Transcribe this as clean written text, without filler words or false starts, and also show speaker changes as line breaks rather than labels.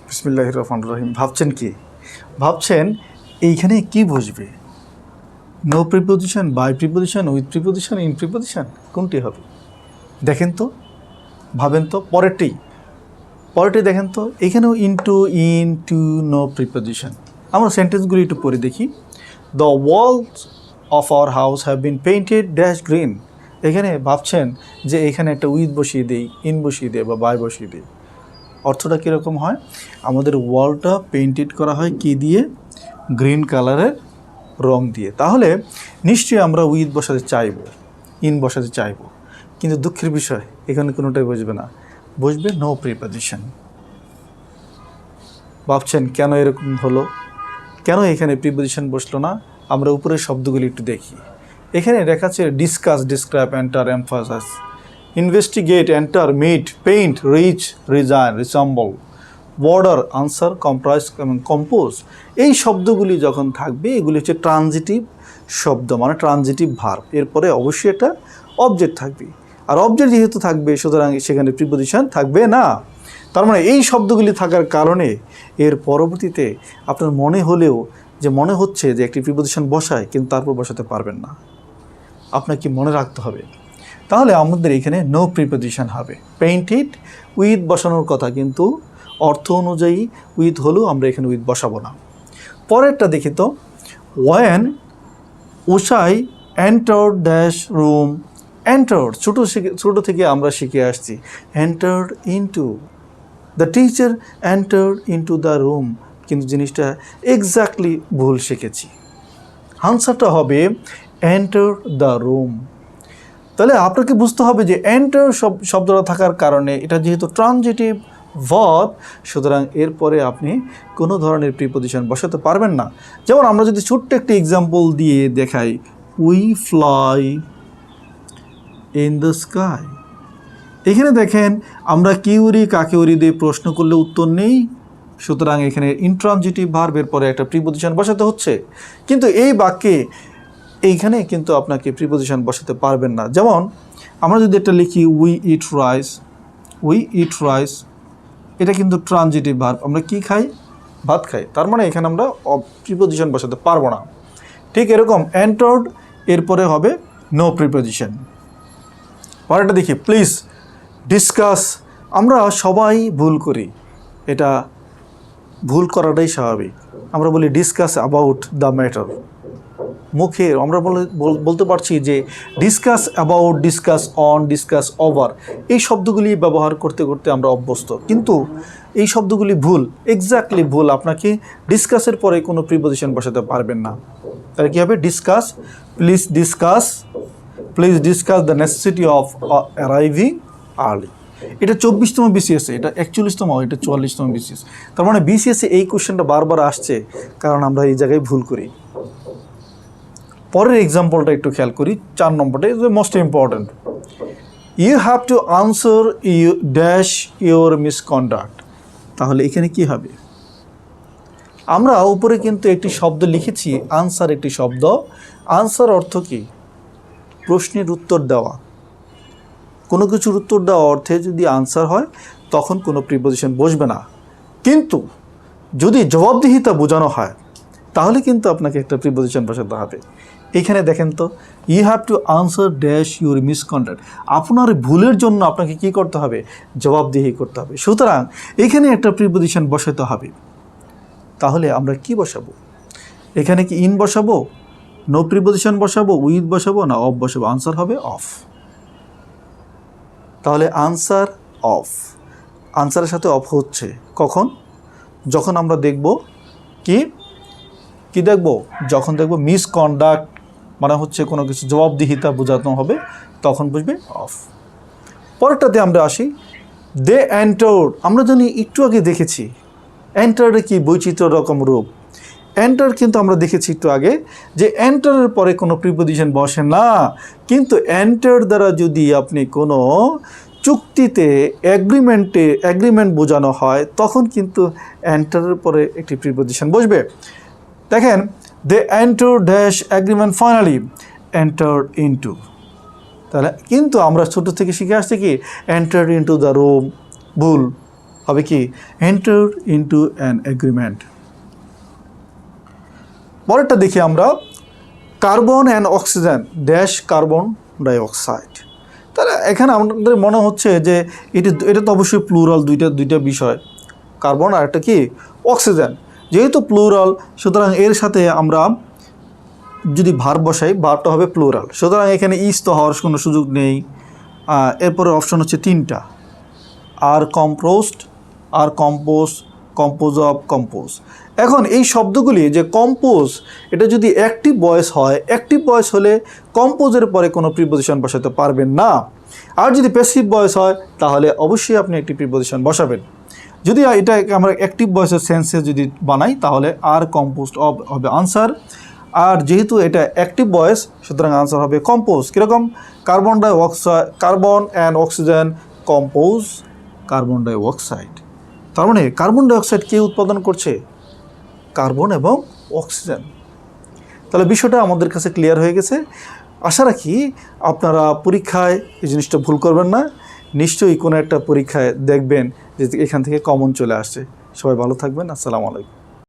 বিসমিল্লাহির রহমানির রহিম। ভাবছেন কি? ভাবছেন এইখানে কি বসবে? No preposition, by preposition, with preposition, in preposition, কোনটি হবে? দেখেন তো, ভাবেন তো, পরেরটি দেখেন তো। এখানেও ইনটু নো প্রিপোজিশন। আমরা সেন্টেন্সগুলি একটু পড়ে দেখি। The walls of our house have been painted dash green. এখানে ভাবছেন যে এখানে একটা উইথ বসিয়ে দিই, ইন বসিয়ে দিই বা বাই বসিয়ে দিই। অর্থটা কীরকম হয়? আমাদের ওয়ালটা পেইন্টেড করা হয় কি দিয়ে? গ্রিন কালারের রং দিয়ে। তাহলে নিশ্চয়ই আমরা উইথ বসাতে চাইব, ইন বসাতে চাইব, কিন্তু দুঃখের বিষয় এখানে কোনোটাই বসবে না, বসবে নো প্রিপোজিশন। ভাবছেন কেন এরকম হলো? কেন এখানে প্রিপোজিশন বসলো না? আমরা উপরের শব্দগুলি একটু দেখি। এখানে দেখাচ্ছে discuss, describe, enter, emphasize, investigate, enter, meet, paint, reach, resign, resemble, border, answer, comprise এবং কম্পোজ। এই শব্দগুলি যখন থাকবে এগুলি হচ্ছে ট্রানজিটিভ শব্দ, মানে ট্রানজিটিভ ভার্ব। এরপরে অবশ্যই একটা অবজেক্ট থাকবে, আর অবজেক্ট যেহেতু থাকবে সুতরাং সেখানে প্রিপোজিশন থাকবে না। তার মানে এই শব্দগুলি থাকার কারণে এর পরবর্তীতে আপনার মনে হলেও যে মনে হচ্ছে যে একটি প্রিপোজিশন বসায়, কিন্তু তারপর বসাতে পারবেন না। আপনাকে মনে রাখতে হবে। তাহলে আমাদের এখানে নো প্রিপোজিশন হবে। পেইন্টেড উইথ বসানোর কথা, কিন্তু অর্থ অনুযায়ী উইথ হলেও আমরা এখানে উইথ বসাবো না। পরেরটা দেখি তো। ওয়েন উষাই এন্টার্ড ড্যাশ রুম। এন্টার্ড ছোটো থেকে আমরা শিখে আসছি entered into, the teacher entered into the room, কিন্তু জিনিসটা এক্স্যাক্টলি ভুল শিখেছি। আনসারটা হবে এন্টার দ্য রুম। তাহলে আপনাকে বুঝতে হবে যে এন্টার শব্দটা থাকার কারণে এটা যেহেতু ট্রানজিটিভ ভার্ব, সুতরাং এরপরে আপনি কোনো ধরনের প্রিপোজিশন বসাতে পারবেন না। যেমন আমরা যদি ছোট্ট একটি এক্সাম্পল দিয়ে দেখাই, we fly in the sky. এখানে দেখেন আমরা কিউরি কাকেউরি দিয়ে প্রশ্ন করলে উত্তর নেই, সুতরাং এখানে ইনট্রানজিটিভ ভার্বের পরে একটা প্রিপোজিশন বসাতে হচ্ছে। কিন্তু এই বাক্যে এইখানে কিন্তু আপনাকে প্রিপোজিশন বসাতে পারবেন না। যেমন আমরা যদি এটা লিখি we eat rice, we eat rice, এটা কিন্তু ট্রানজিটিভ ভার্ব। আমরা কি খাই? ভাত খাই। তার মানে এখানে আমরা প্রিপোজিশন বসাতে পারবো না। ঠিক এরকম এন্টার্ড এরপরে হবে নো প্রিপোজিশন। পরেরটা দেখি, প্লিজ ডিসকাস। আমরা সবাই ভুল করি, এটা ভুল করাটাই স্বাভাবিক। আমরা বলি ডিসকাস অ্যাবাউট দ্য ম্যাটার। মুখে আমরা বলতে পারছি যে discuss about, discuss on, discuss over, এই শব্দগুলি ব্যবহার করতে করতে আমরা অভ্যস্ত, কিন্তু এই শব্দগুলি ভুল, এক্স্যাক্টলি ভুল। আপনাকে ডিসকাসের পরে কোনো প্রিপোজিশন বসাতে পারবেন না। তাহলে কী হবে? Discuss, please discuss, please discuss the necessity of arriving early. এটা 24তম বিসিএসে, এটা 41তম, এটা 44তম বিসিএস। তার মানে বিসিএসে এই কোশ্চেনটা বারবার আসছে, কারণ আমরা এই জায়গায় ভুল করি। পরের এক্সাম্পলটা একটু খেয়াল করি, 4 নম্বরটা is most important. You have to answer you dash your misconduct. তাহলে এখানে কি হবে? আমরা উপরে কিন্তু একটি শব্দ লিখেছি আনসার, একটি শব্দ। আনসার অর্থ কি? প্রশ্নের উত্তর দেওয়া। কোনো কিছুর উত্তর দেওয়া অর্থে যদি আনসার হয় তখন কোনো প্রিপোজিশন বসবে না। কিন্তু যদি জবাবদিহিতা বোঝানো হয় তাহলে কিন্তু আপনাকে একটা প্রিপোজিশন বসাতে হবে। এখানে দেখেন তো, you have to answer dash your misconduct. আপনার ভুলের জন্য আপনাকে কি করতে হবে? জবাবদিহি করতে হবে। সুতরাং এখানে একটা প্রিপোজিশন বসাতে হবে। তাহলে আমরা কি বসাবো? এখানে কি ইন বসাবো, নো প্রিপোজিশন বসাবো, উইথ বসাবো, না অফ বসাবো? আনসার হবে অফ। তাহলে আনসার অফ, আনসারের সাথে অফ হচ্ছে কখন? যখন আমরা দেখব কি দেখব? যখন দেখব মিসকন্ডাক্ট, মানে হচ্ছে কোনো কিছু জবাবদিহিতা বোঝানো হবে, তখন বুঝবে অফ। পরেরটাতে আমরা আসি, দে এন্টার্ড। আমরা জানি একটু আগে দেখেছি এন্টার্ডে কি বৈচিত্র্য রকম রূপ। এন্টার কিন্তু আমরা দেখেছি একটু আগে যে এন্টারের পরে কোনো প্রিপোজিশন বসে না, কিন্তু এন্টার দ্বারা যদি আপনি কোনো চুক্তিতে এগ্রিমেন্ট বোঝানো হয় তখন কিন্তু এন্টারের পরে একটি প্রিপোজিশন বসবে। দেখেন, they enter dash agreement finally enter into. তাহলে কিন্তু আমরা ছোটো থেকে শিখে আসছি কি এন্টার ইনটু দ্য রুম, ভুল। হবে কি এন্টার ইনটু অ্যান এগ্রিমেন্ট। পরেরটা দেখি আমরা carbon and oxygen dash carbon dioxide. তাহলে এখানে আমাদের মনে হচ্ছে যে এটা তো অবশ্যই প্লুরাল, দুইটা বিষয়, কার্বন আর একটা কি অক্সিজেন। যেহেতু প্লুরাল সুতরাং এর সাথে আমরা যদি ভার্ব বসাই ভার্বটা হবে প্লুরাল, সুতরাং এখানে ইস তো হওয়ার কোনো সুযোগ নেই। এরপরে অপশন হচ্ছে তিনটা, আর কম্পোস্ট, আর কম্পোজ, কম্পোজ অফ কম্পোজ। এখন এই শব্দগুলি যে কম্পোজ, এটা যদি অ্যাক্টিভ ভয়েস হয়, অ্যাক্টিভ ভয়েস হলে কম্পোজের পরে কোনো প্রিপোজিশন বসাতে পারবেন না। আর যদি প্যাসিভ ভয়েস হয় তাহলে অবশ্যই আপনি একটি প্রিপোজিশন বসাবেন। যদি এটা আমরা অ্যাক্টিভ ভয়েসের সেন্সে যদি বানাই তাহলে আর কম্পোস্ট অফ হবে আনসার। আর যেহেতু এটা অ্যাক্টিভ ভয়েস সুতরাং আনসার হবে কম্পোজ। কীরকম? Carbon dioxide, carbon and oxygen compose carbon dioxide. তার মানে কার্বন ডাইঅক্সাইড কে উৎপাদন করছে? কার্বন এবং অক্সিজেন। তাহলে বিষয়টা আমাদের কাছে ক্লিয়ার হয়ে গেছে। আশা রাখি আপনারা পরীক্ষায় এই জিনিসটা ভুল করবেন না। নিশ্চয়ই কোনো একটা পরীক্ষায় দেখবেন যে এখান থেকে কমন চলে আসছে। সবাই ভালো থাকবেন। আসসালামু আলাইকুম।